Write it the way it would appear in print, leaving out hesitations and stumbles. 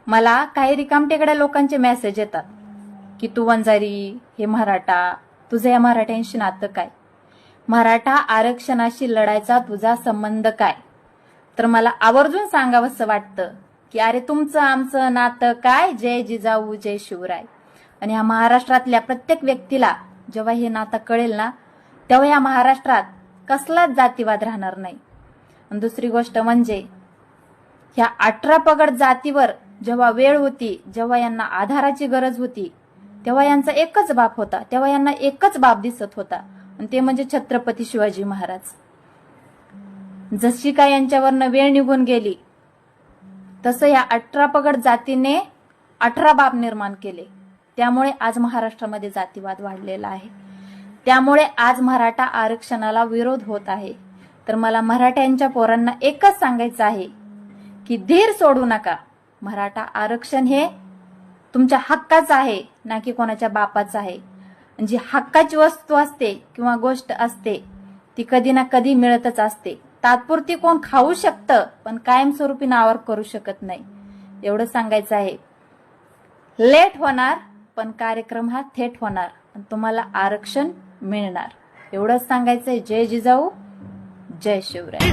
मला काही रिकामटेकड्या लोकांचे मेसेज येतात की तू वंजारी, हे मराठा, तुझं या मराठ्यांशी नातं काय, मराठा आरक्षणाशी लढायचा तुझा संबंध काय. तर मला आवर्जून सांगावंसं वाटतं की अरे तुमचं आमचं नातं काय, जय जिजाऊ जय शिवराय. आणि ह्या महाराष्ट्रातल्या प्रत्येक व्यक्तीला जेव्हा हे नातं कळेल ना, तेव्हा या महाराष्ट्रात कसलाच जातीवाद राहणार नाही. आणि दुसरी गोष्ट म्हणजे ह्या 18 पगड जातीवर जेव्हा वेळ होती, जेव्हा यांना आधाराची गरज होती, तेव्हा यांचा एकच बाप होता, तेव्हा यांना एकच बाप दिसत होता, आणि ते म्हणजे छत्रपती शिवाजी महाराज. जशी काय यांच्यावरनं वेळ निघून गेली, तसं या 18 पगड जातीने 18 बाप निर्माण केले. त्यामुळे आज महाराष्ट्रामध्ये जातीवाद वाढलेला आहे. त्यामुळे आज मराठा आरक्षणाला विरोध होत आहे. तर मला मराठ्यांच्या पोरांना एकच सांगायचं आहे की धीर सोडू नका. मराठा आरक्षण हे तुमच्या हक्काचं आहे, ना की कोणाच्या बापाचं आहे. जी हक्काची वस्तू असते किंवा गोष्ट असते ती कधी ना कधी मिळतच असते. तात्पुरती कोण खाऊ शकतं, पण कायमस्वरूपी नावावर करू शकत नाही. एवढं सांगायचं आहे. लेट होणार, पण कार्यक्रम हा थेट होणार आणि तुम्हाला आरक्षण मिळणार. एवढंच सांगायचंय. जय जिजाऊ जय शिवराय.